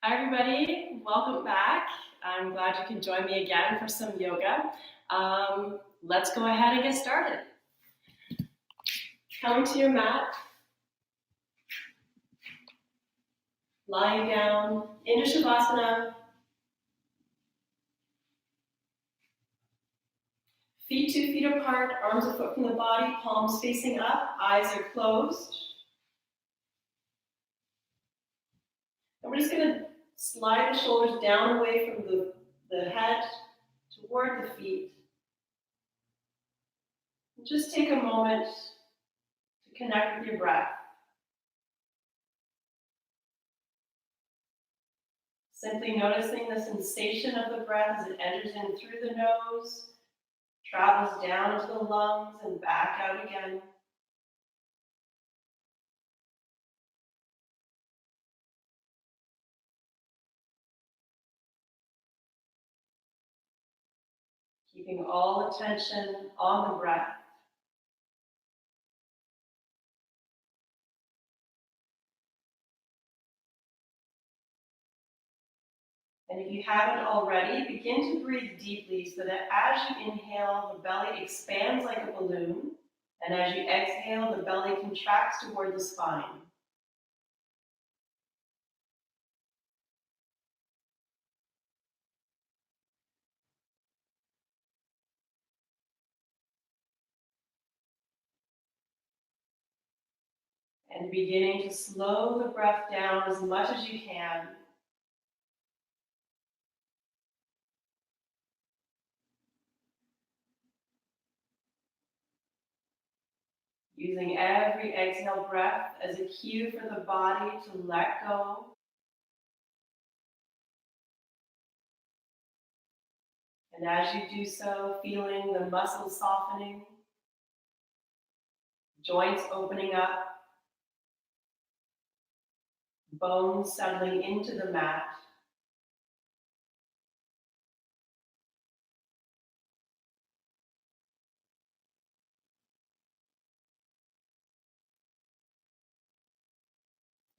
Hi everybody, welcome back. I'm glad you can join me again for some yoga. Let's go ahead and get started. Coming to your mat, lying down into Shavasana, feet 2 feet apart, arms a foot from the body, palms facing up, eyes are closed. And we're just going to slide the shoulders down away from the head toward the feet. And just take a moment to connect with your breath. Simply noticing the sensation of the breath as it enters in through the nose, travels down into the lungs and back out again. Keeping all attention on the breath. And if you haven't already, begin to breathe deeply so that as you inhale, the belly expands like a balloon, and as you exhale, the belly contracts toward the spine. And beginning to slow the breath down as much as you can. Using every exhale breath as a cue for the body to let go. And as you do so, feeling the muscles softening, joints opening up, bones settling into the mat.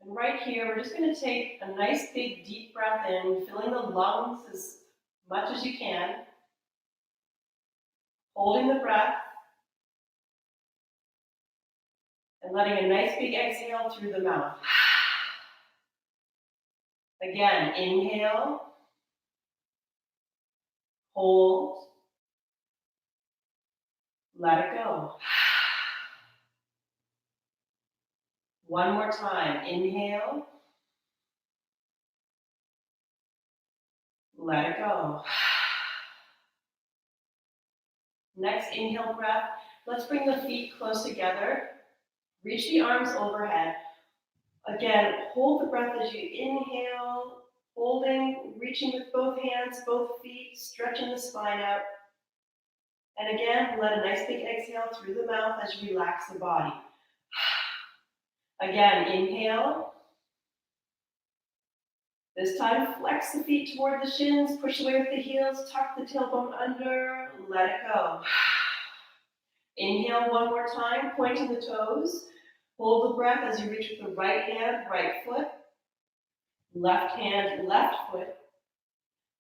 And right here, we're just going to take a nice big deep breath in, filling the lungs as much as you can, holding the breath, and letting a nice big exhale through the mouth. Again, inhale, hold, let it go. One more time, inhale, let it go. Next inhale breath, let's bring the feet close together. Reach the arms overhead. Again, hold the breath as you inhale, holding, reaching with both hands, both feet, stretching the spine out. And again, let a nice big exhale through the mouth as you relax the body. Again, inhale. This time, flex the feet toward the shins, push away with the heels, tuck the tailbone under, let it go. Inhale one more time, pointing the toes. Hold the breath as you reach with the right hand, right foot. Left hand, left foot.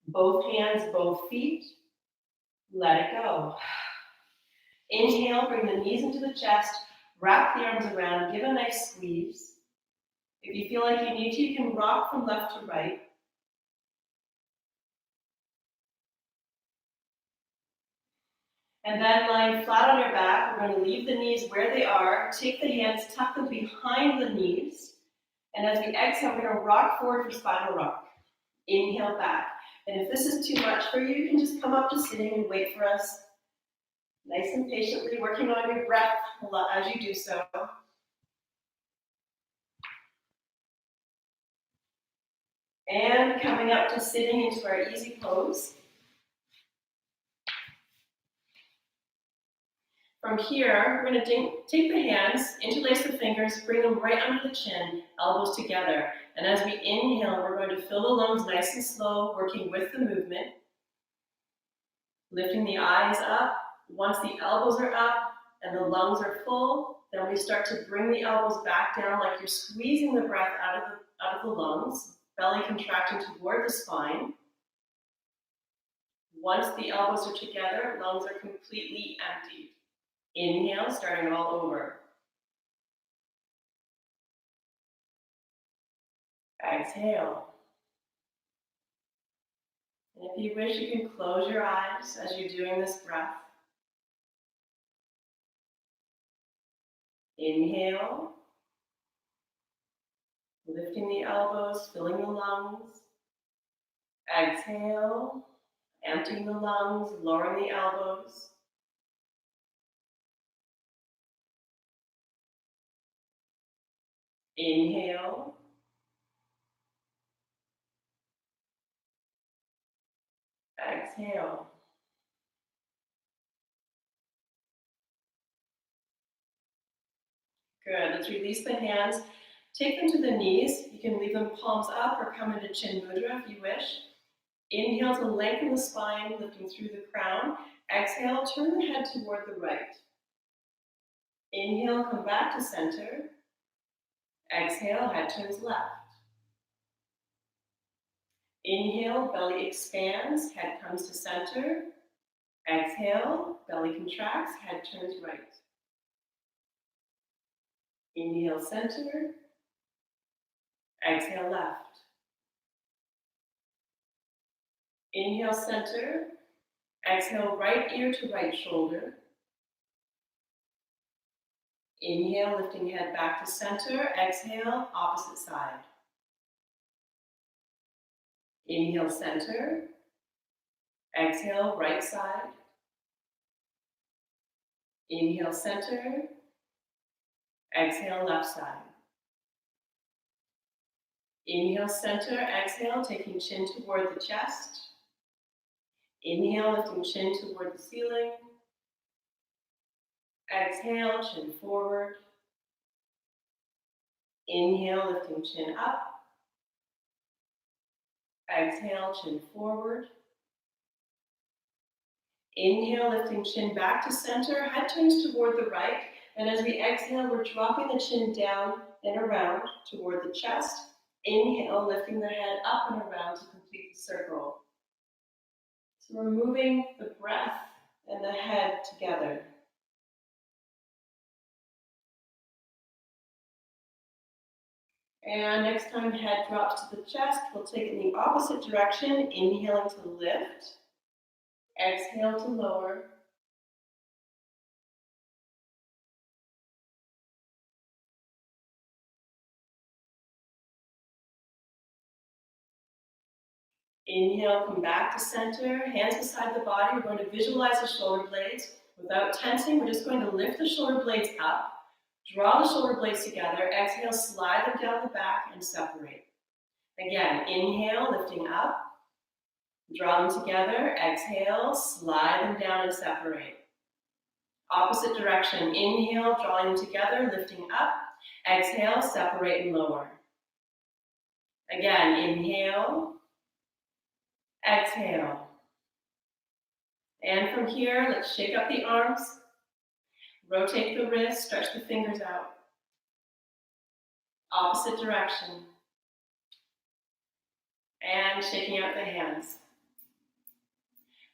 Both hands, both feet. Let it go. Inhale, bring the knees into the chest, wrap the arms around, give a nice squeeze. If you feel like you need to, you can rock from left to right. And then lying flat on your back, we're going to leave the knees where they are, take the hands, tuck them behind the knees, and as we exhale, we're going to rock forward for spinal rock. Inhale back. And if this is too much for you, you can just come up to sitting and wait for us. Nice and patiently working on your breath as you do so. And coming up to sitting into our easy pose. From here, we're going to take the hands, interlace the fingers, bring them right under the chin, elbows together. And as we inhale, we're going to fill the lungs nice and slow, working with the movement. Lifting the eyes up. Once the elbows are up and the lungs are full, then we start to bring the elbows back down like you're squeezing the breath out of the lungs, belly contracting toward the spine. Once the elbows are together, lungs are completely emptied. Inhale, starting all over. Exhale. And if you wish, you can close your eyes as you're doing this breath. Inhale, lifting the elbows, filling the lungs. Exhale, emptying the lungs, lowering the elbows. Inhale. Exhale. Good. Let's release the hands. Take them to the knees. You can leave them palms up or come into chin mudra if you wish. Inhale to lengthen the spine, lifting through the crown. Exhale, turn the head toward the right. Inhale, come back to center. Exhale, head turns left. Inhale, belly expands, head comes to center. Exhale, belly contracts, head turns right. Inhale, center. Exhale, left. Inhale, center. Exhale, right ear to right shoulder. Inhale, lifting head back to center. Exhale, opposite side. Inhale, center. Exhale, right side. Inhale, center. Exhale, left side. Inhale, center. Exhale, taking chin toward the chest. Inhale, lifting chin toward the ceiling. Exhale, chin forward. Inhale, lifting chin up. Exhale, chin forward. Inhale, lifting chin back to center, head turns toward the right. And as we exhale, we're dropping the chin down and around toward the chest. Inhale, lifting the head up and around to complete the circle. So we're moving the breath and the head together. And next time head drops to the chest, we'll take it in the opposite direction, inhaling to lift. Exhale to lower. Inhale, come back to center, hands beside the body. We're going to visualize the shoulder blades. Without tensing, we're just going to lift the shoulder blades up, draw the shoulder blades together. Exhale, slide them down the back and separate. Again, inhale, lifting up, draw them together. Exhale, slide them down and separate. Opposite direction, inhale, drawing them together, lifting up. Exhale, separate and lower. Again, inhale, exhale. And from here, let's shake up the arms, rotate the wrists, stretch the fingers out. Opposite direction. And shaking out the hands.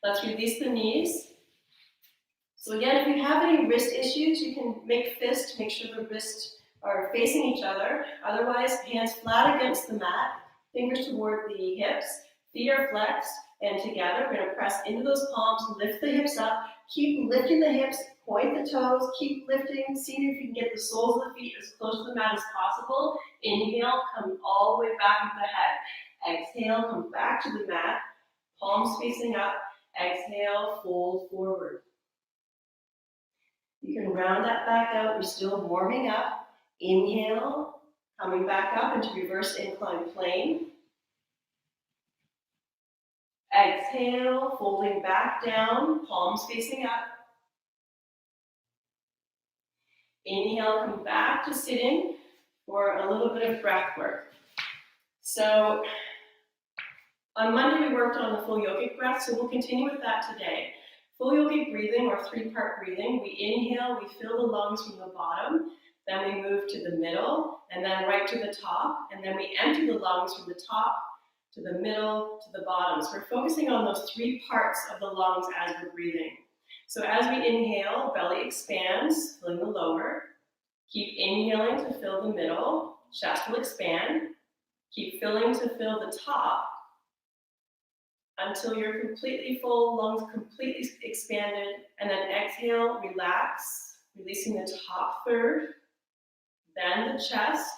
Let's release the knees. So again, if you have any wrist issues, you can make fists, make sure the wrists are facing each other. Otherwise, hands flat against the mat, fingers toward the hips, feet are flexed, and together we're going to press into those palms, lift the hips up, keep lifting the hips, point the toes, keep lifting, see if you can get the soles of the feet as close to the mat as possible. Inhale, come all the way back with the head. Exhale, come back to the mat, palms facing up. Exhale, fold forward. You can round that back out. We're still warming up. Inhale, coming back up into reverse inclined plane. Exhale, folding back down, palms facing up. Inhale, come back to sitting for a little bit of breath work. So on Monday we worked on the full yogic breath, so we'll continue with that today. Full yogic breathing, or three-part breathing. We inhale, we fill the lungs from the bottom, then we move to the middle, and then right to the top, and then we empty the lungs from the top to the middle to the bottom. So we're focusing on those 3 parts of the lungs as we're breathing. So as we inhale, belly expands, filling the lower. Keep inhaling to fill the middle, chest will expand. Keep filling to fill the top until you're completely full, lungs completely expanded, and then exhale, relax, releasing the top third, then the chest,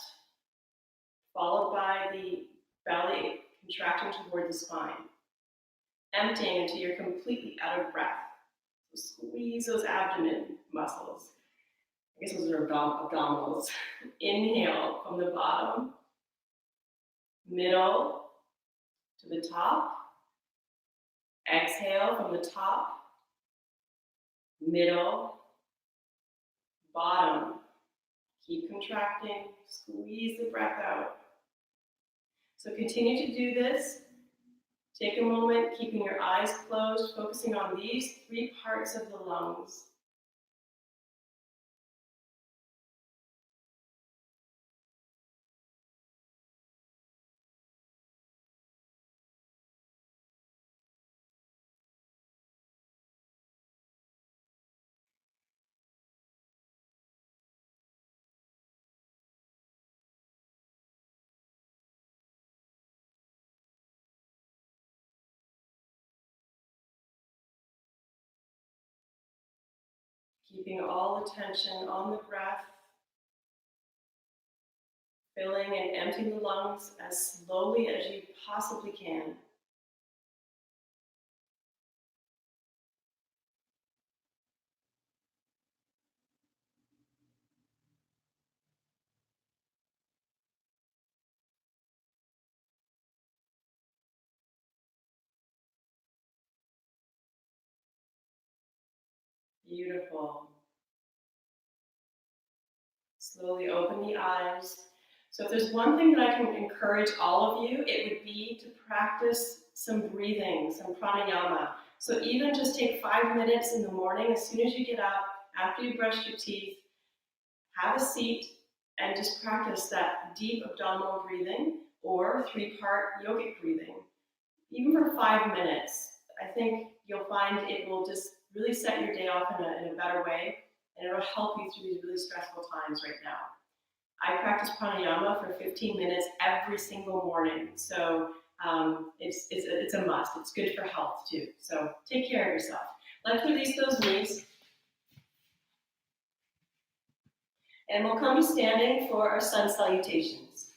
followed by the belly contracting toward the spine. Emptying until you're completely out of breath. So squeeze those abdomen muscles. I guess those are abdominals. Inhale from the bottom, middle to the top. Exhale from the top, middle, bottom. Keep contracting, squeeze the breath out. So continue to do this. Take a moment, keeping your eyes closed, focusing on these 3 parts of the lungs. Keeping all attention on the breath, filling and emptying the lungs as slowly as you possibly can. Beautiful. Slowly open the eyes. So if there's one thing that I can encourage all of you, it would be to practice some breathing, some pranayama. So even just take 5 minutes in the morning, as soon as you get up, after you brush your teeth, have a seat and just practice that deep abdominal breathing or 3-part yogic breathing. Even for 5 minutes, I think you'll find it will just really set your day off in a better way, and it'll help you through these really stressful times right now. I practice pranayama for 15 minutes every single morning, so it's a must. It's good for health too. So take care of yourself. Let's release those knees, and we'll come to standing for our sun salutations.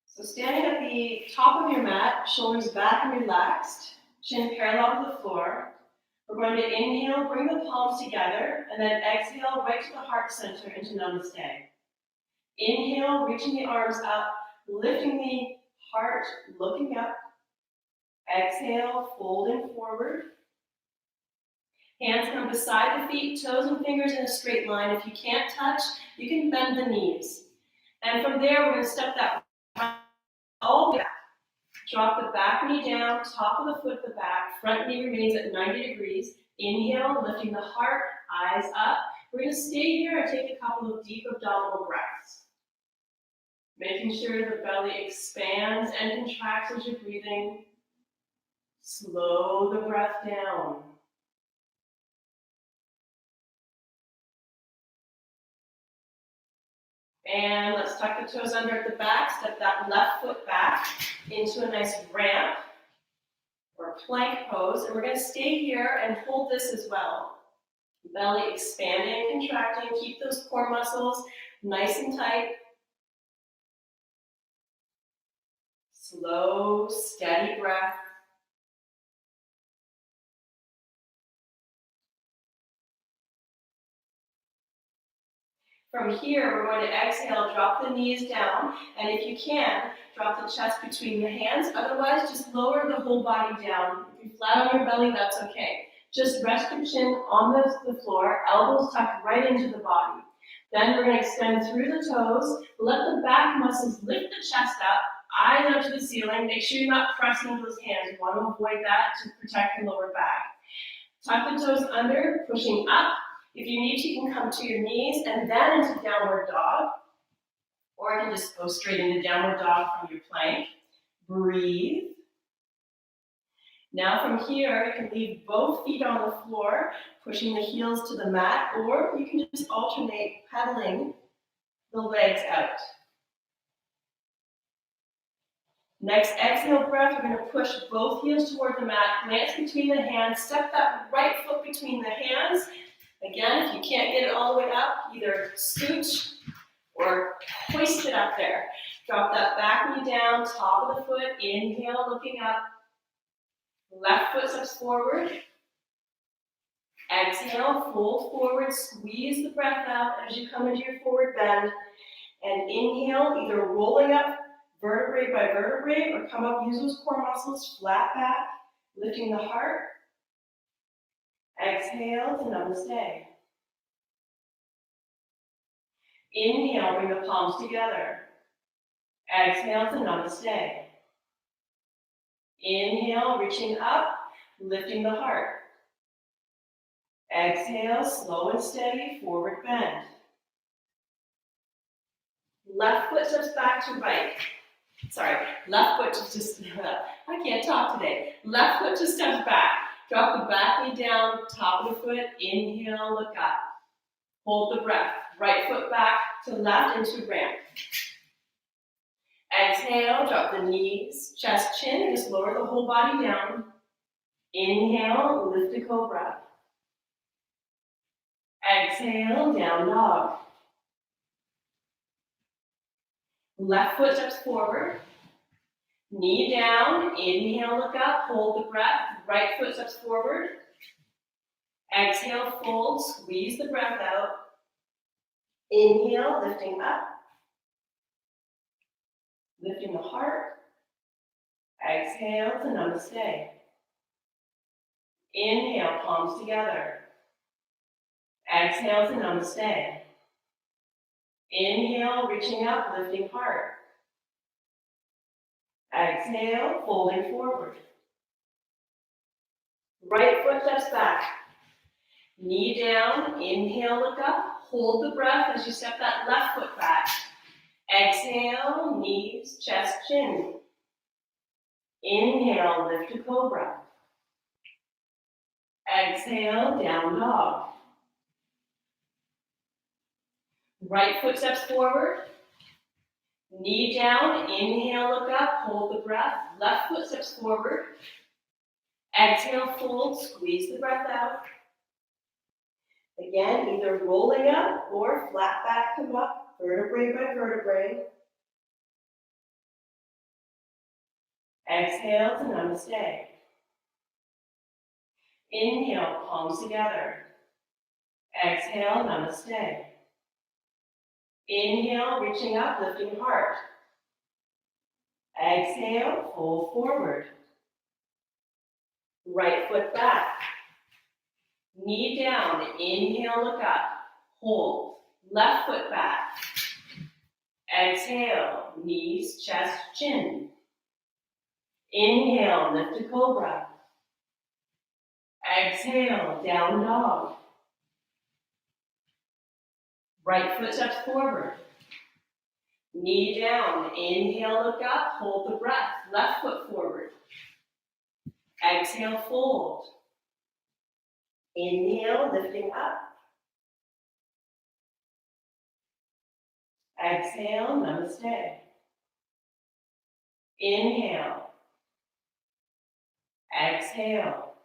So standing at the top of your mat, shoulders back and relaxed, chin parallel to the floor. We're going to inhale, bring the palms together, and then exhale right to the heart center into Namaste. Inhale, reaching the arms up, lifting the heart, looking up. Exhale, folding forward. Hands come beside the feet, toes and fingers in a straight line. If you can't touch, you can bend the knees. And from there, we're going to step that all back. Drop the back knee down, top of the foot to the back, front knee remains at 90 degrees. Inhale, lifting the heart, eyes up. We're going to stay here and take a couple of deep abdominal breaths. Making sure the belly expands and contracts as you're breathing. Slow the breath down. And let's tuck the toes under at the back, step that left foot back into a nice ramp or plank pose. And we're going to stay here and hold this as well. Belly expanding, contracting, keep those core muscles nice and tight. Slow, steady breath. From here, we're going to exhale, drop the knees down, and if you can, drop the chest between the hands. Otherwise, just lower the whole body down. If you're flat on your belly, that's okay. Just rest your chin on the floor, elbows tucked right into the body. Then we're going to extend through the toes, let the back muscles lift the chest up, eyes up to the ceiling. Make sure you're not pressing with those hands. You want to avoid that to protect the lower back. Tuck the toes under, pushing up. If you need to, you can come to your knees and then into downward dog, or you can just go straight into downward dog from your plank. Breathe. Now from here, you can leave both feet on the floor, pushing the heels to the mat, or you can just alternate pedaling the legs out. Next exhale breath, we're going to push both heels toward the mat, glance between the hands, step that right foot between the hands. Again, if you can't get it all the way up, either scooch or hoist it up there. Drop that back knee down, top of the foot, inhale, looking up. Left foot steps forward. Exhale, fold forward, squeeze the breath out as you come into your forward bend. And inhale, either rolling up vertebrae by vertebrae or come up, use those core muscles, flat back, lifting the heart. Exhale to namaste. Inhale, bring the palms together. Exhale to namaste. Inhale, reaching up, lifting the heart. Exhale, slow and steady, forward bend. Left foot steps back to right. Sorry, left foot just, I can't talk today. Left foot just steps back. Drop the back knee down, top of the foot, inhale, look up. Hold the breath. Right foot back to left into ramp. Exhale, drop the knees, chest, chin, and just lower the whole body down. Inhale, lift to cobra. Exhale, down dog. Left foot steps forward. Knee down, inhale, look up, hold the breath. Right foot steps forward. Exhale, fold, squeeze the breath out. Inhale, lifting up. Lifting the heart. Exhale to namaste. Inhale, palms together. Exhale to namaste. Inhale, reaching up, lifting heart. Exhale, folding forward. Right foot steps back. Knee down, inhale, look up. Hold the breath as you step that left foot back. Exhale, knees, chest, chin. Inhale, lift to cobra. Exhale, down dog. Right foot steps forward. Knee down, inhale, look up, hold the breath. Left foot steps forward. Exhale, fold, squeeze the breath out. Again, either rolling up or flat back, come up, vertebrae by vertebrae. Exhale to namaste. Inhale, palms together. Exhale, namaste. Inhale, reaching up, lifting heart. Exhale, fold forward. Right foot back. Knee down, inhale, look up, hold. Left foot back. Exhale, knees, chest, chin. Inhale, lift to cobra. Exhale, down dog. Right foot steps forward. Knee down, inhale, look up, hold the breath. Left foot forward. Exhale, fold. Inhale, lifting up. Exhale, namaste. Inhale. Exhale.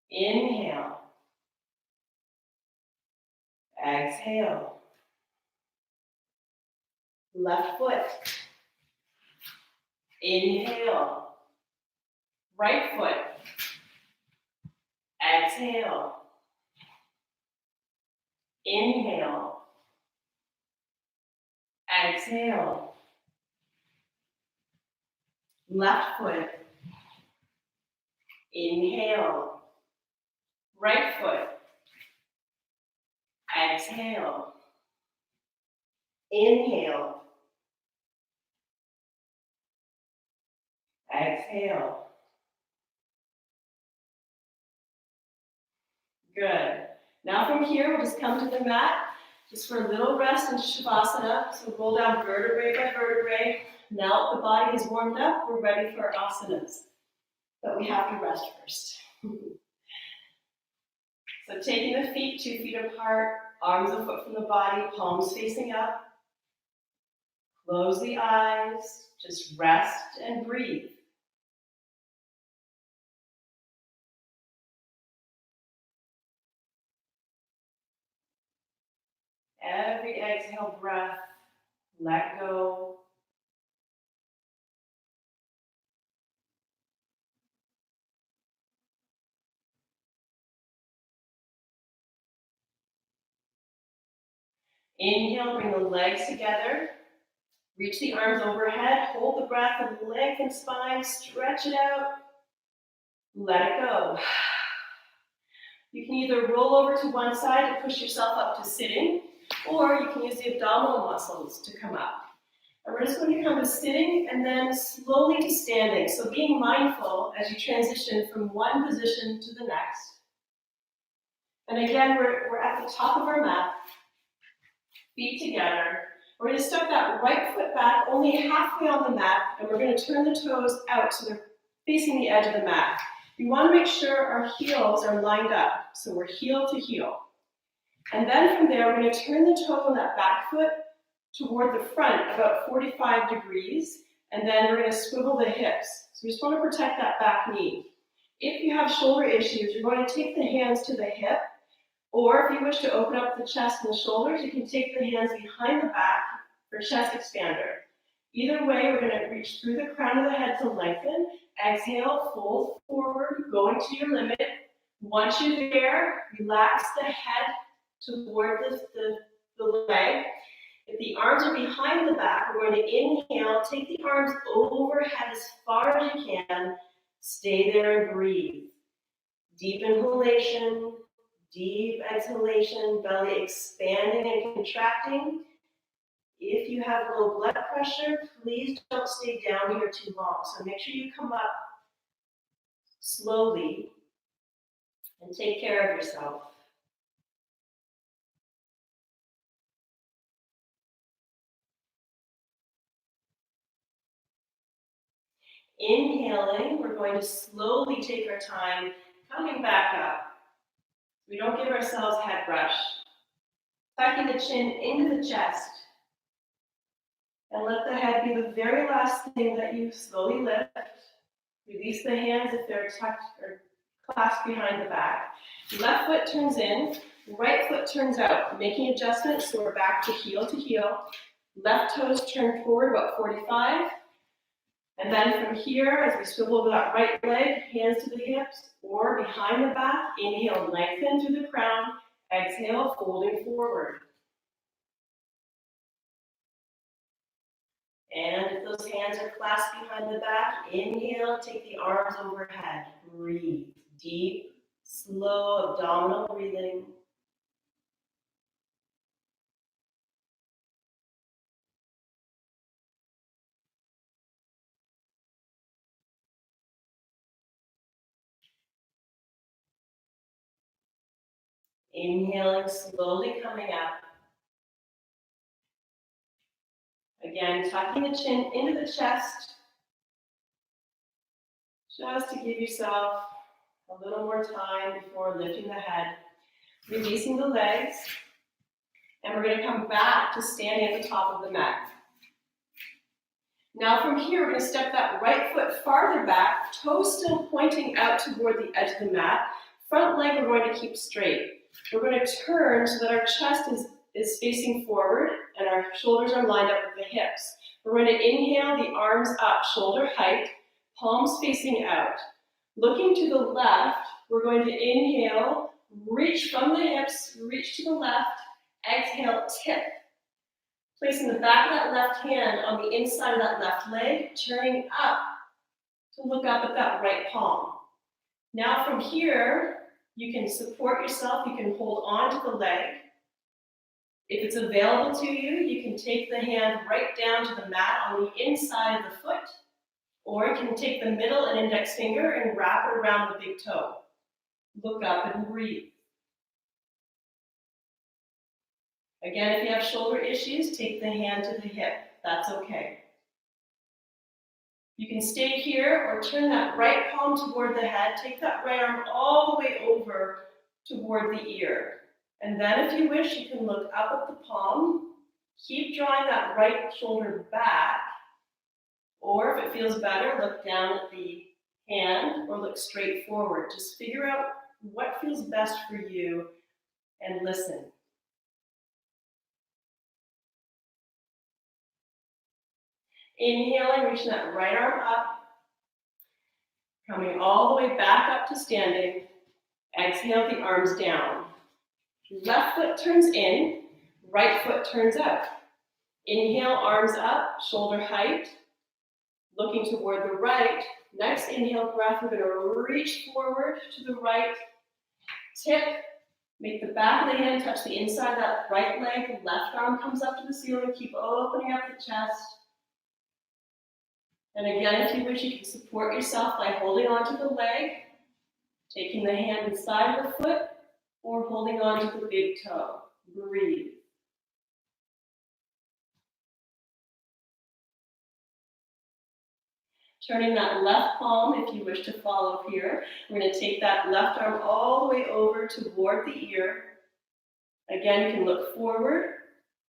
Inhale. Exhale. Left foot. Inhale. Right foot. Exhale. Inhale. Exhale. Left foot. Inhale. Right foot. Exhale. Inhale. Exhale. Good. Now from here, we'll just come to the mat, just for a little rest in Shavasana. So roll down vertebrae by vertebrae. Now that the body is warmed up, we're ready for our asanas. But we have to rest first. So taking the feet 2 feet apart, arms a foot from the body, palms facing up. Close the eyes, just rest and breathe. Every exhale breath, let go. Inhale, bring the legs together. Reach the arms overhead, hold the breath and lengthen spine, stretch it out. Let it go. You can either roll over to one side to push yourself up to sitting, or you can use the abdominal muscles to come up. And we're just going to come to sitting and then slowly to standing. So being mindful as you transition from one position to the next. And again, we're at the top of our mat, feet together. We're going to step that right foot back only halfway on the mat, and we're going to turn the toes out so they're facing the edge of the mat. We want to make sure our heels are lined up, so we're heel to heel. And then from there, we're going to turn the toe on that back foot toward the front about 45 degrees, and then we're going to swivel the hips. So we just want to protect that back knee. If you have shoulder issues, you're going to take the hands to the hip, or if you wish to open up the chest and the shoulders, you can take the hands behind the back for chest expander. Either way, we're going to reach through the crown of the head to lengthen. Exhale, fold forward, going to your limit. Once you're there, relax the head toward the leg. If the arms are behind the back, we're going to inhale, take the arms overhead as far as you can. Stay there and breathe. Deep inhalation, deep exhalation, belly expanding and contracting. If you have low blood pressure, please don't stay down here too long. So make sure you come up slowly and take care of yourself. Inhaling, we're going to slowly take our time coming back up. We don't give ourselves head rush. Tucking the chin into the chest. And let the head be the very last thing that you slowly lift. Release the hands if they're tucked or clasped behind the back. Left foot turns in, right foot turns out, making adjustments so we're back to heel. Left toes turn forward about 45. And then from here, as we swivel over that right leg, hands to the hips or behind the back, inhale, lengthen through the crown. Exhale, folding forward. And if those hands are clasped behind the back, inhale, take the arms overhead. Breathe. Deep, slow abdominal breathing. Inhaling, slowly coming up. Again, tucking the chin into the chest, just to give yourself a little more time before lifting the head. Releasing the legs, and we're going to come back to standing at the top of the mat. Now from here, we're going to step that right foot farther back, toes still pointing out toward the edge of the mat. Front leg we're going to keep straight. We're going to turn so that our chest is facing forward and our shoulders are lined up with the hips. We're going to inhale, the arms up, shoulder height, palms facing out. Looking to the left, we're going to inhale, reach from the hips, reach to the left, exhale, tip. Placing the back of that left hand on the inside of that left leg, turning up to look up at that right palm. Now from here, you can support yourself, you can hold on to the leg. If it's available to you, you can take the hand right down to the mat on the inside of the foot, or you can take the middle and index finger and wrap it around the big toe. Look up and breathe. Again, if you have shoulder issues, take the hand to the hip. That's okay. You can stay here or turn that right palm toward the head. Take that right arm all the way over toward the ear. And then if you wish, you can look up at the palm. Keep drawing that right shoulder back. Or if it feels better, look down at the hand or look straight forward. Just figure out what feels best for you and listen. Inhaling, reaching that right arm up. Coming all the way back up to standing. Exhale the arms down. Left foot turns in, right foot turns out. Inhale, arms up, shoulder height. Looking toward the right. Next inhale breath, we're going to reach forward to the right. Tip, make the back of the hand touch the inside of that right leg. Left arm comes up to the ceiling. Keep opening up the chest. And again, if you wish, you can support yourself by holding onto the leg, taking the hand inside of the foot, or holding onto the big toe. Breathe. Turning that left palm, if you wish to follow here, we're going to take that left arm all the way over toward the ear. Again, you can look forward,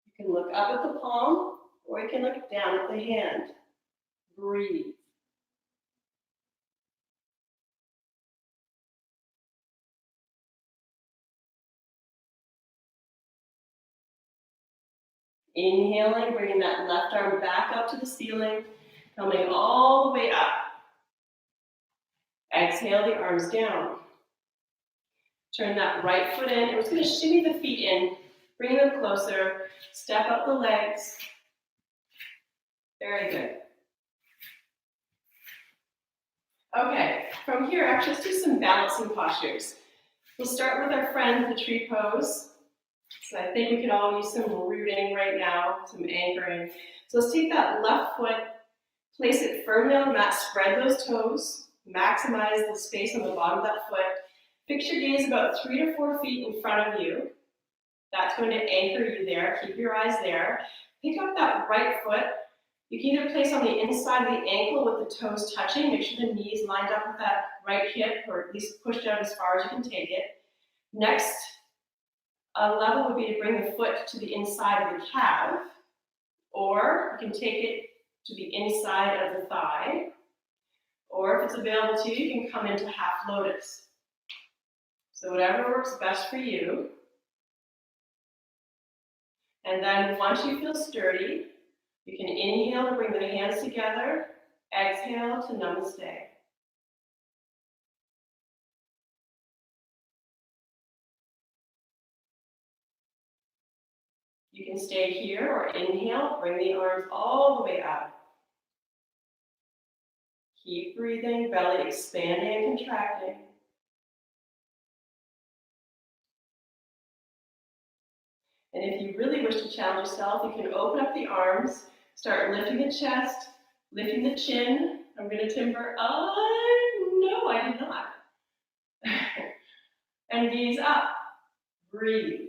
you can look up at the palm, or you can look down at the hand. Breathe. Inhaling, bringing that left arm back up to the ceiling, coming all the way up. Exhale the arms down. Turn that right foot in. We're just going to shimmy the feet in, bring them closer, step up the legs. Very good. Okay, from here, actually, let's do some balancing postures. We'll start with our friend, the tree pose. So I think we could all use some rooting right now, some anchoring. So let's take that left foot, place it firmly on the mat, spread those toes, maximize the space on the bottom of that foot. Fix your gaze about 3 to 4 feet in front of you. That's going to anchor you there. Keep your eyes there. Pick up that right foot. You can either place on the inside of the ankle with the toes touching. Make sure the knees lined up with that right hip, or at least pushed out as far as you can take it. Next level would be to bring the foot to the inside of the calf, or you can take it to the inside of the thigh, or if it's available to you, you can come into half lotus. So whatever works best for you. And then once you feel sturdy, you can inhale to bring the hands together, exhale to namaste. You can stay here or inhale, bring the arms all the way up. Keep breathing, belly expanding and contracting. And if you really wish to challenge yourself, you can open up the arms, start lifting the chest, lifting the chin. I'm going to timber. No, I did not. And gaze up. Breathe.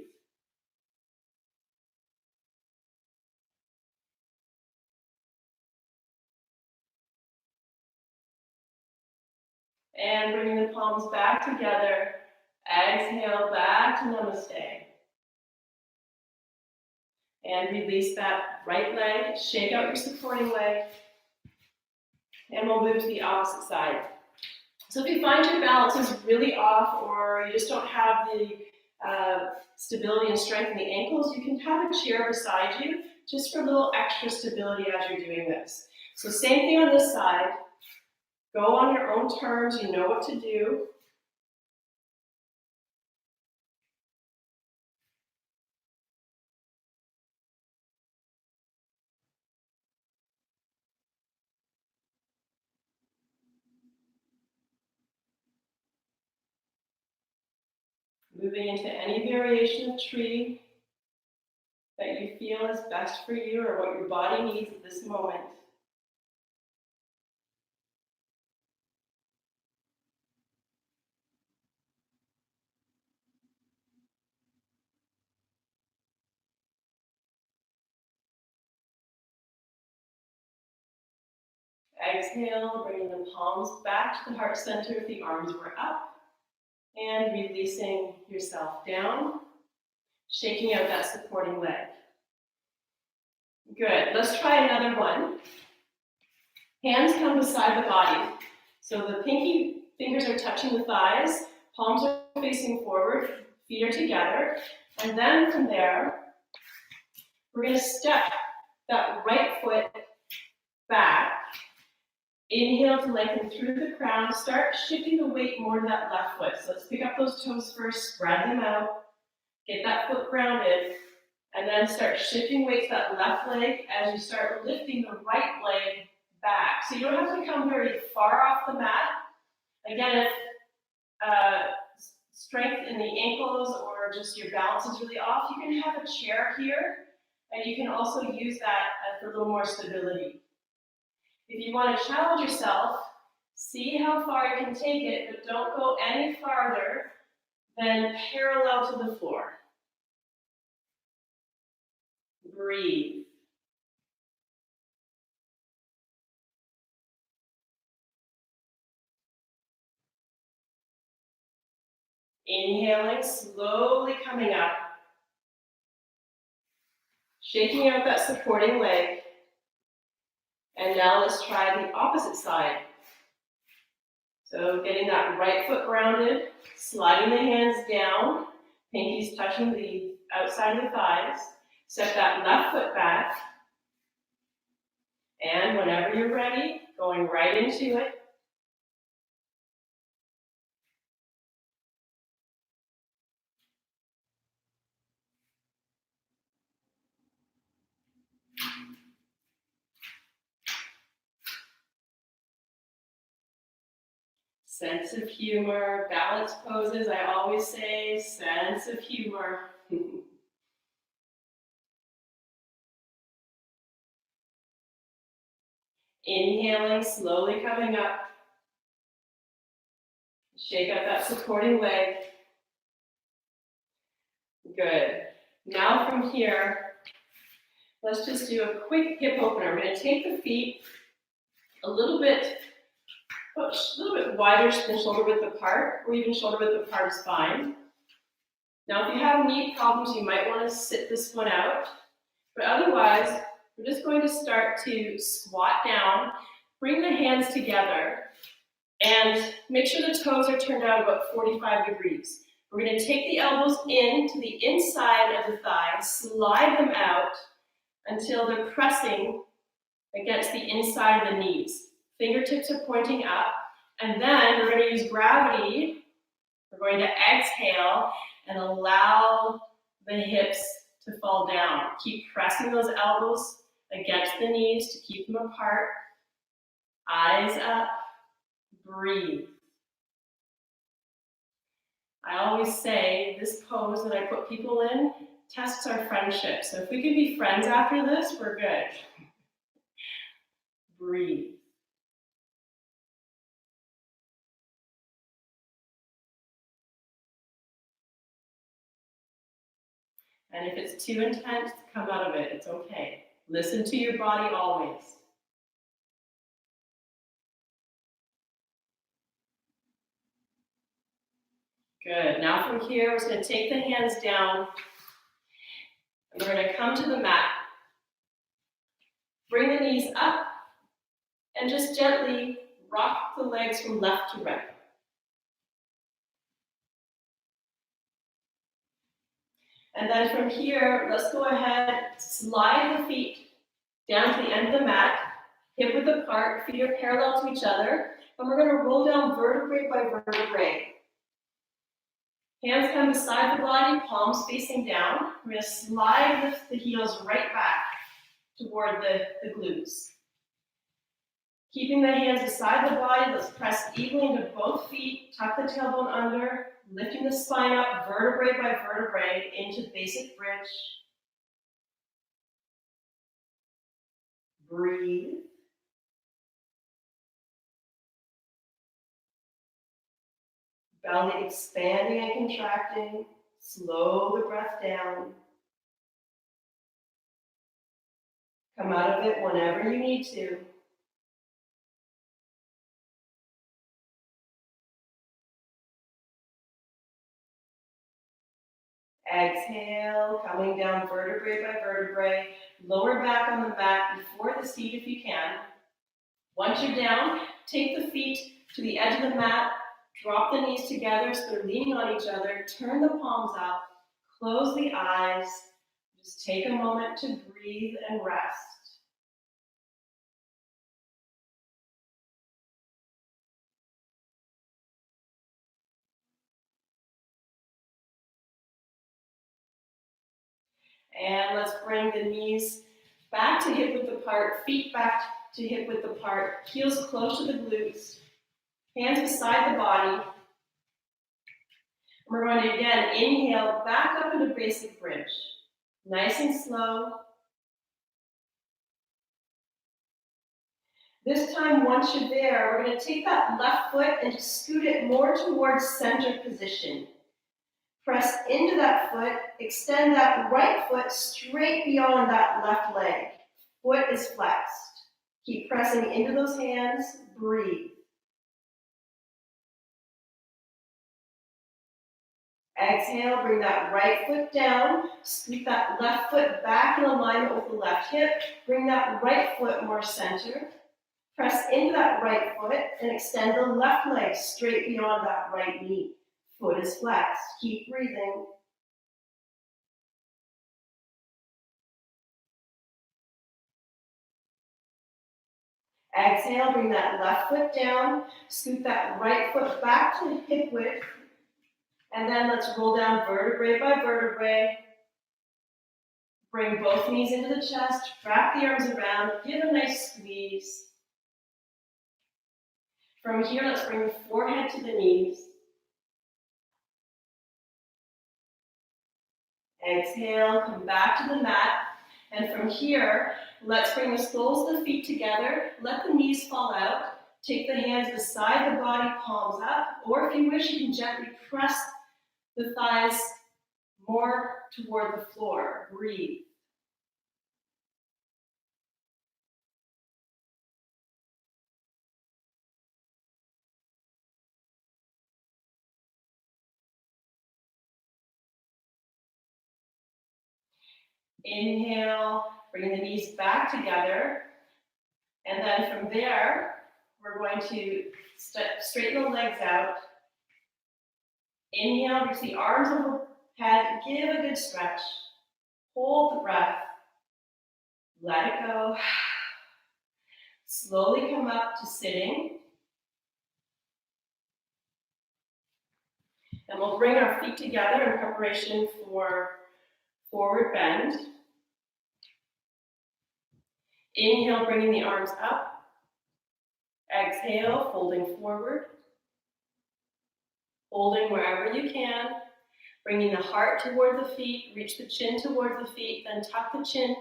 And bringing the palms back together. Exhale back to namaste. And release that right leg. Shake out your supporting leg. And we'll move to the opposite side. So if you find your balance is really off, or you just don't have the stability and strength in the ankles, you can have a chair beside you just for a little extra stability as you're doing this. So same thing on this side. Go on your own terms. You know what to do. Moving into any variation of tree that you feel is best for you or what your body needs at this moment. Exhale, bringing the palms back to the heart center if the arms were up. And releasing yourself down, shaking out that supporting leg. Good, let's try another one. Hands come beside the body. So the pinky fingers are touching the thighs, palms are facing forward, feet are together. And then from there, we're gonna step that right foot back. Inhale to lengthen through the crown. Start shifting the weight more to that left foot. So let's pick up those toes first, spread them out, get that foot grounded, and then start shifting weight to that left leg as you start lifting the right leg back. So you don't have to come very far off the mat. Again, if strength in the ankles or just your balance is really off, you can have a chair here, and you can also use that for a little more stability. If you want to challenge yourself, see how far you can take it, but don't go any farther than parallel to the floor. Breathe. Inhaling, slowly coming up. Shaking out that supporting leg. And now let's try the opposite side. So getting that right foot grounded, sliding the hands down, pinkies touching the outside of the thighs. Step that left foot back. And whenever you're ready, going right into it. Sense of humor, balance poses, I always say, sense of humor. Inhaling, slowly coming up. Shake out that supporting leg. Good. Now from here, let's just do a quick hip opener. We're going to take the feet a little bit wider than shoulder width apart, or even shoulder width apart is fine. Now, if you have knee problems, you might want to sit this one out. But otherwise, we're just going to start to squat down, bring the hands together, and make sure the toes are turned out about 45 degrees. We're going to take the elbows in to the inside of the thigh, slide them out until they're pressing against the inside of the knees. Fingertips are pointing up, and then we're going to use gravity. We're going to exhale and allow the hips to fall down. Keep pressing those elbows against the knees to keep them apart. Eyes up, breathe. I always say this pose that I put people in tests our friendship. So if we can be friends after this, we're good. Breathe. And if it's too intense, come out of it. It's okay. Listen to your body always. Good. Now from here, we're just going to take the hands down. And we're going to come to the mat. Bring the knees up. And just gently rock the legs from left to right. And then from here, let's go ahead, slide the feet down to the end of the mat, hip width apart, feet are parallel to each other, and we're going to roll down vertebrae by vertebrae. Hands come beside the body, palms facing down. We're going to slide the heels right back toward the glutes. Keeping the hands beside the body, let's press evenly into both feet, tuck the tailbone under, lifting the spine up vertebrae by vertebrae into basic bridge. Breathe. Belly expanding and contracting. Slow the breath down. Come out of it whenever you need to. Exhale, coming down vertebrae by vertebrae. Lower back on the mat before the seat if you can. Once you're down, take the feet to the edge of the mat. Drop the knees together so they're leaning on each other. Turn the palms up. Close the eyes. Just take a moment to breathe and rest. And let's bring the knees back to hip width apart, feet back to hip width apart, heels close to the glutes, hands beside the body. We're going to again inhale back up into basic bridge. Nice and slow. This time, once you're there, we're going to take that left foot and just scoot it more towards center position. Press into that foot, extend that right foot straight beyond that left leg. Foot is flexed. Keep pressing into those hands, breathe. Exhale, bring that right foot down, scoot that left foot back in alignment with the left hip, bring that right foot more center. Press into that right foot and extend the left leg straight beyond that right knee. Foot is flexed. Keep breathing. Exhale, bring that left foot down, scoot that right foot back to hip width, and then let's roll down vertebrae by vertebrae. Bring both knees into the chest, wrap the arms around, give a nice squeeze. From here, let's bring the forehead to the knees. Exhale, come back to the mat. And from here, let's bring the soles of the feet together. Let the knees fall out. Take the hands beside the body, palms up. Or if you wish, you can gently press the thighs more toward the floor. Breathe. Inhale, bring the knees back together. And then from there, we're going to straighten the legs out. Inhale, reach the arms overhead, give a good stretch. Hold the breath. Let it go. Slowly come up to sitting. And we'll bring our feet together in preparation for forward bend. Inhale, bringing the arms up. Exhale, folding forward. Holding wherever you can. Bringing the heart toward the feet, reach the chin toward the feet, then tuck the chin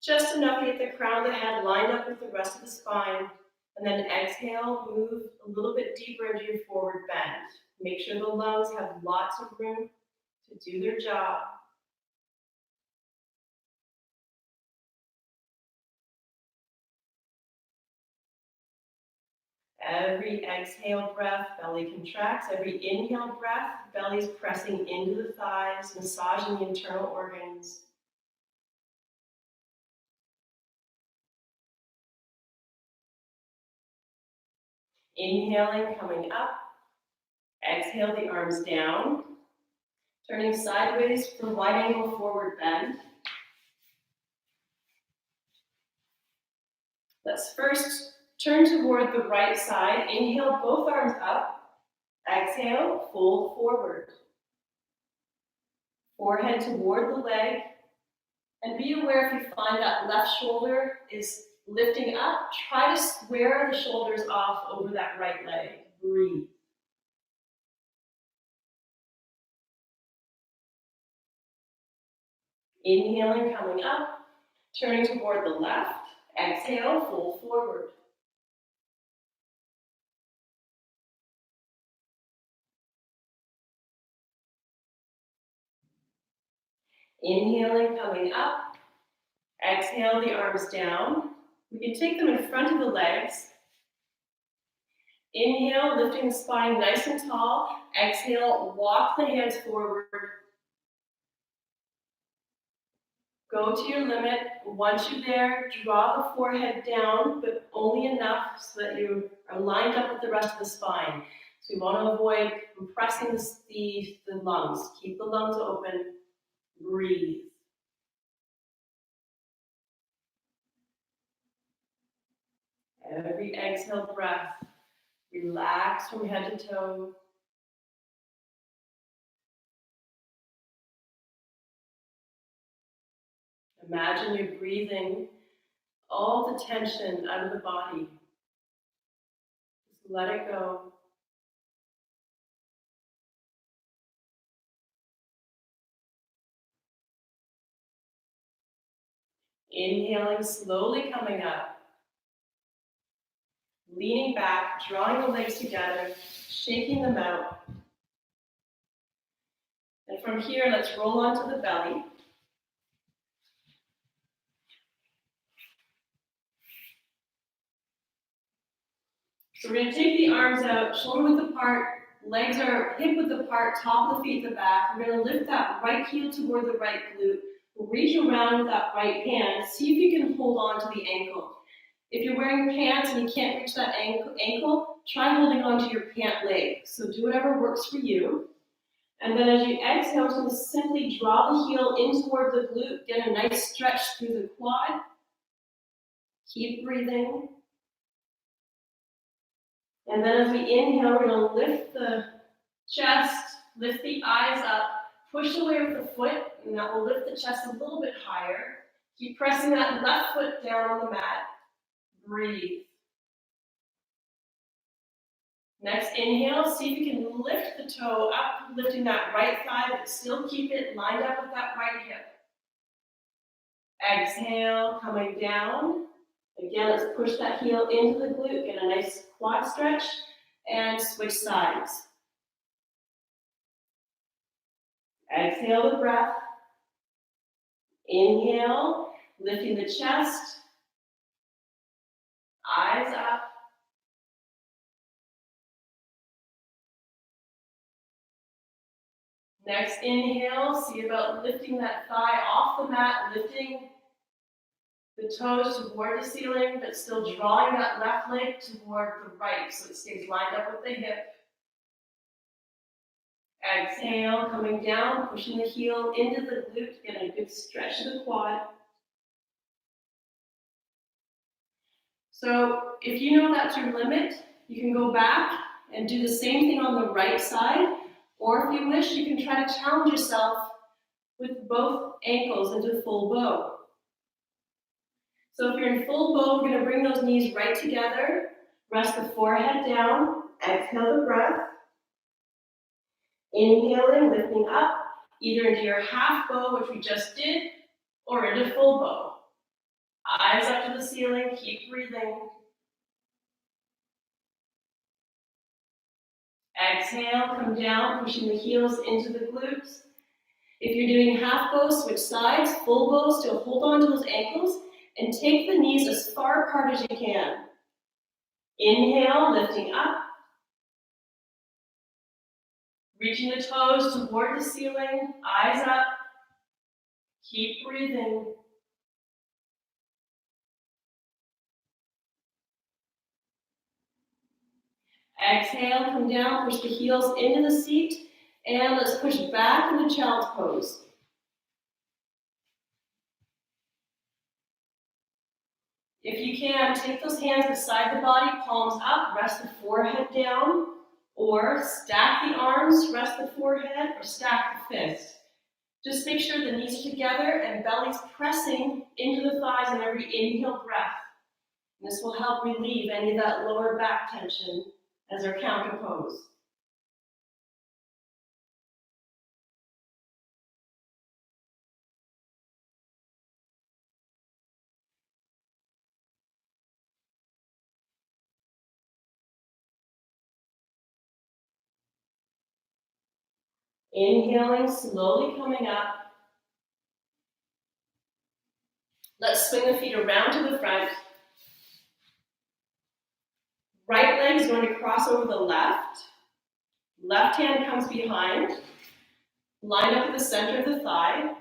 just enough to get the crown of the head lined up with the rest of the spine. And then exhale, move a little bit deeper into your forward bend. Make sure the lungs have lots of room to do their job. Every exhale breath, belly contracts. Every inhale breath, belly's pressing into the thighs, massaging the internal organs. Inhaling, coming up. Exhale, the arms down. Turning sideways for wide angle forward bend. Let's first turn toward the right side. Inhale, both arms up. Exhale, fold forward. Forehead toward the leg. And be aware if you find that left shoulder is lifting up, try to square the shoulders off over that right leg. Breathe. Inhaling, coming up, turning toward the left. Exhale, fold forward. Inhaling, coming up. Exhale, the arms down. We can take them in front of the legs. Inhale, lifting the spine nice and tall. Exhale, walk the hands forward. Go to your limit. Once you're there, draw the forehead down, but only enough so that you are lined up with the rest of the spine. So we want to avoid compressing the lungs. Keep the lungs open. Breathe. Every exhale breath, relax from head to toe. Imagine you're breathing all the tension out of the body. Just let it go. Inhaling, slowly coming up. Leaning back, drawing the legs together, shaking them out. And from here, let's roll onto the belly. So we're going to take the arms out, shoulder width apart, legs are hip width apart, top of the feet at the back. We're going to lift that right heel toward the right glute. We'll reach around with that right hand. See if you can hold on to the ankle. If you're wearing pants and you can't reach that ankle, try holding on to your pant leg. So do whatever works for you. And then as you exhale, so simply draw the heel in toward the glute, get a nice stretch through the quad. Keep breathing. And then as we inhale, we're going to lift the chest, lift the eyes up, push away with the foot, and that will lift the chest a little bit higher. Keep pressing that left foot down on the mat. Breathe. Next inhale, see if you can lift the toe up, lifting that right thigh, but still keep it lined up with that right hip. Exhale, coming down. Again, let's push that heel into the glute, get a nice quad stretch, and switch sides. Exhale the breath. Inhale, lifting the chest, eyes up. Next inhale, see about lifting that thigh off the mat, lifting the toes toward the ceiling, but still drawing that left leg toward the right so it stays lined up with the hip. Exhale, coming down, pushing the heel into the glute, getting a good stretch of the quad. So if you know that's your limit, you can go back and do the same thing on the right side, or if you wish, you can try to challenge yourself with both ankles into full bow. So if you're in full bow, we're going to bring those knees right together, rest the forehead down, exhale the breath. Inhaling, lifting up, either into your half bow, which we just did, or into full bow. Eyes up to the ceiling, keep breathing. Exhale, come down, pushing the heels into the glutes. If you're doing half bow, switch sides. Full bow, still hold on to those ankles, and take the knees as far apart as you can. Inhale, lifting up. Reaching the toes toward the ceiling, eyes up. Keep breathing. Exhale, come down, push the heels into the seat, and let's push back into child's pose. If you can, take those hands beside the body, palms up, rest the forehead down, or stack the arms, rest the forehead, or stack the fist. Just make sure the knees are together and belly's pressing into the thighs in every inhale breath. And this will help relieve any of that lower back tension as our counter pose. Inhaling, slowly coming up. Let's swing the feet around to the front. Right leg is going to cross over the left. Left hand comes behind. Line up at the center of the thigh.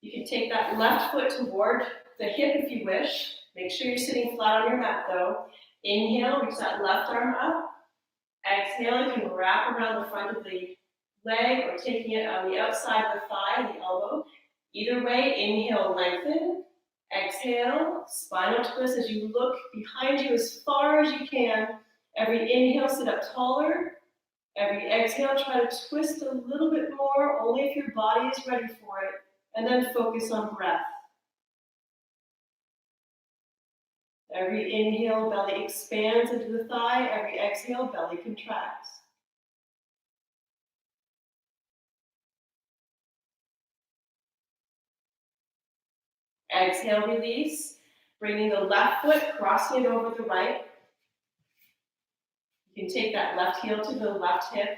You can take that left foot toward the hip if you wish. Make sure you're sitting flat on your mat though. Inhale, reach that left arm up. Exhale, you can wrap around the front of the leg or taking it on the outside of the thigh, the elbow. Either way, inhale, lengthen. Exhale, spinal twist as you look behind you as far as you can. Every inhale, sit up taller. Every exhale, try to twist a little bit more, only if your body is ready for it. And then focus on breath. Every inhale, belly expands into the thigh. Every exhale, belly contracts. Exhale, release. Bringing the left foot, crossing it over the right. You can take that left heel to the left hip,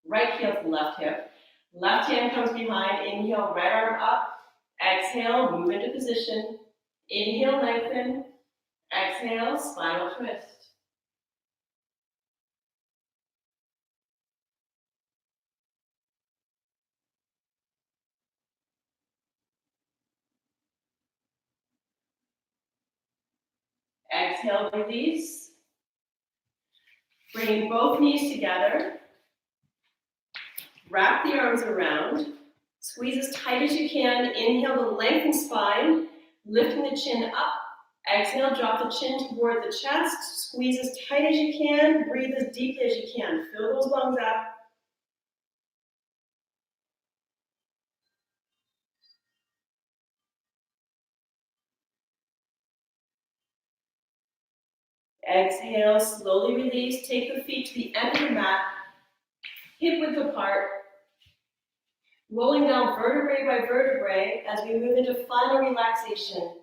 right heel to the left hip. Left hand comes behind. Inhale, right arm up. Exhale, move into position. Inhale, lengthen. Exhale, spinal twist. Exhale, release. Bringing both knees together. Wrap the arms around. Squeeze as tight as you can. Inhale to lengthen spine, lifting the chin up. Exhale, drop the chin toward the chest. Squeeze as tight as you can. Breathe as deeply as you can. Fill those lungs up. Exhale, slowly release. Take the feet to the end of the mat. Hip width apart. Rolling down vertebrae by vertebrae as we move into final relaxation.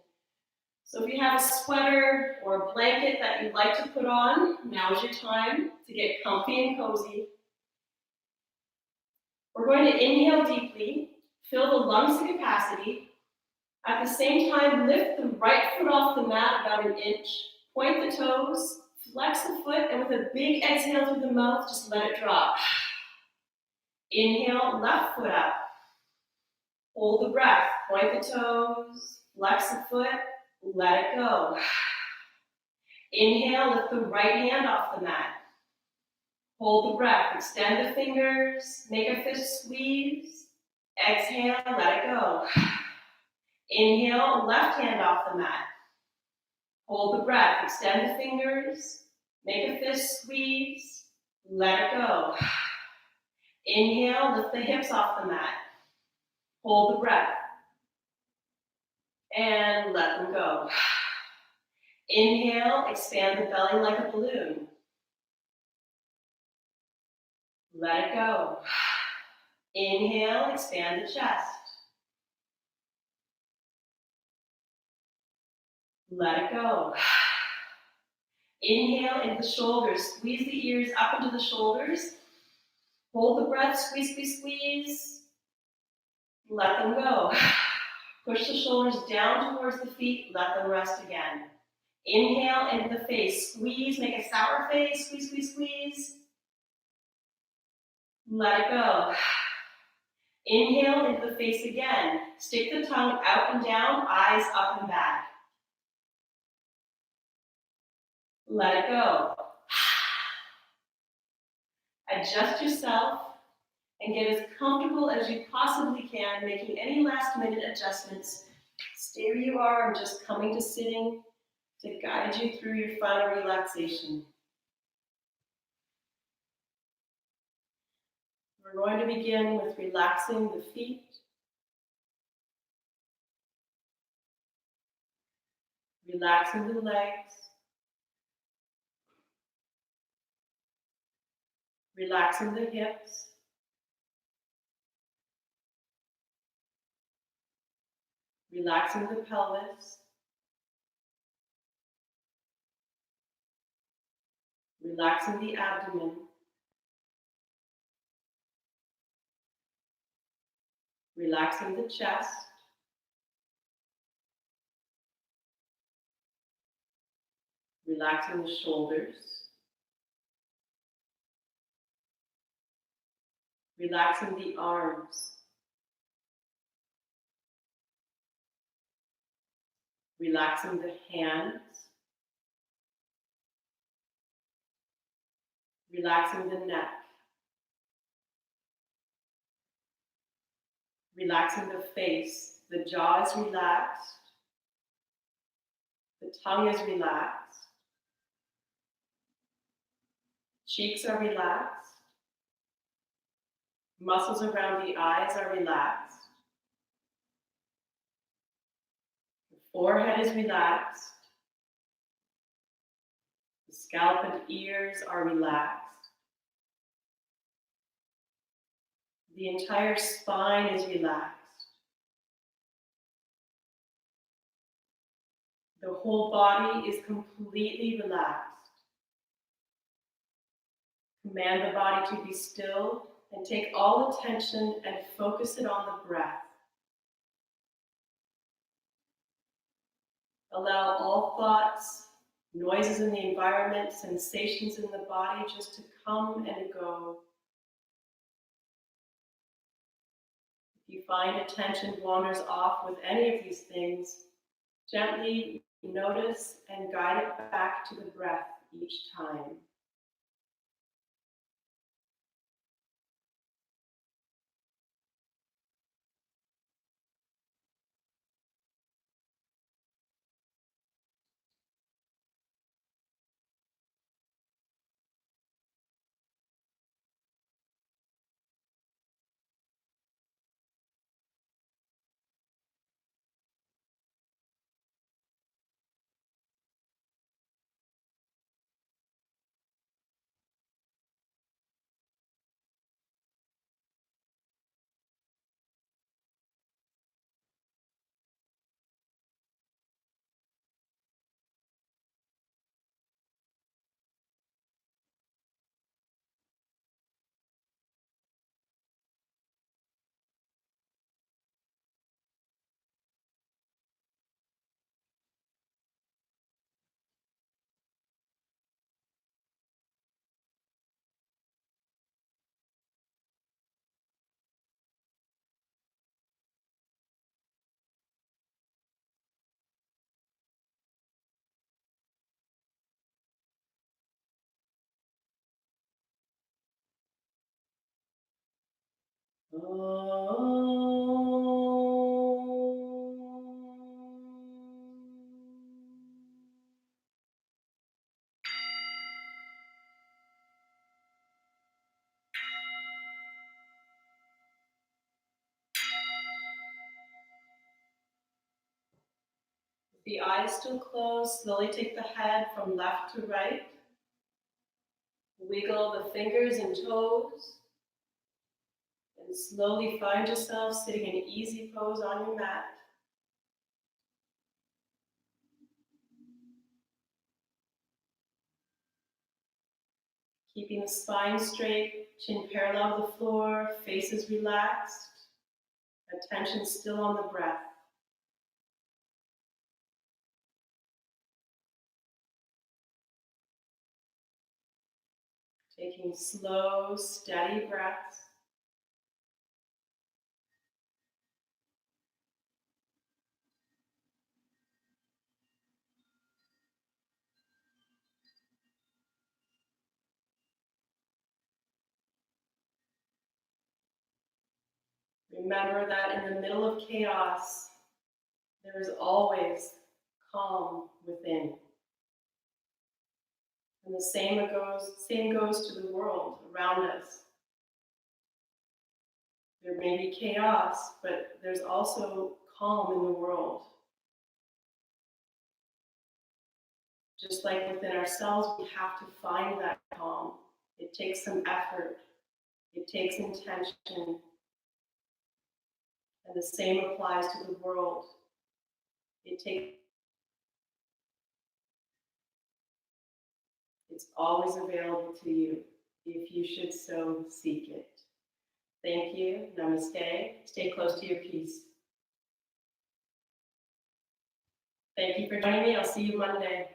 So if you have a sweater or a blanket that you'd like to put on, now is your time to get comfy and cozy. We're going to inhale deeply, fill the lungs to capacity. At the same time, lift the right foot off the mat about an inch, point the toes, flex the foot, and with a big exhale through the mouth, just let it drop. Inhale, left foot up. Hold the breath, point the toes, flex the foot, let it go. Inhale, lift the right hand off the mat. Hold the breath, extend the fingers, make a fist squeeze. Exhale, let it go. Inhale, left hand off the mat. Hold the breath, extend the fingers, make a fist squeeze, let it go. Inhale, lift the hips off the mat. Hold the breath. And let them go. Inhale, expand the belly like a balloon. Let it go. Inhale, expand the chest. Let it go. Inhale into the shoulders. Squeeze the ears up into the shoulders. Hold the breath, squeeze, squeeze, squeeze. Let them go. Push the shoulders down towards the feet. Let them rest again. Inhale into the face. Squeeze, make a sour face. Squeeze, squeeze, squeeze. Let it go. Inhale into the face again. Stick the tongue out and down, eyes up and back. Let it go. Adjust yourself and get as comfortable as you possibly can, making any last minute adjustments. Stay where you are. I'm just coming to sitting to guide you through your final relaxation. We're going to begin with relaxing the feet. Relaxing the legs. Relaxing the hips. Relaxing the pelvis. Relaxing the abdomen. Relaxing the chest. Relaxing the shoulders. Relaxing the arms. Relaxing the hands. Relaxing the neck. Relaxing the face. The jaw is relaxed. The tongue is relaxed. Cheeks are relaxed. Muscles around the eyes are relaxed. The forehead is relaxed. The scalp and ears are relaxed. The entire spine is relaxed. The whole body is completely relaxed. Command the body to be still and take all attention and focus it on the breath. Allow all thoughts, noises in the environment, sensations in the body just to come and go. If you find attention wanders off with any of these things, gently notice and guide it back to the breath each time. With the eyes still closed, slowly take the head from left to right. Wiggle the fingers and toes. And slowly find yourself sitting in easy pose on your mat. Keeping the spine straight, chin parallel to the floor, face is relaxed, attention still on the breath. Taking slow, steady breaths. Remember that in the middle of chaos, there is always calm within. And the same goes to the world around us. There may be chaos, but there's also calm in the world. Just like within ourselves, we have to find that calm. It takes some effort. It takes intention. And the same applies to the world. It's always available to you if you should so seek it. Thank you. Namaste. Stay close to your peace. Thank you for joining me. I'll see you Monday.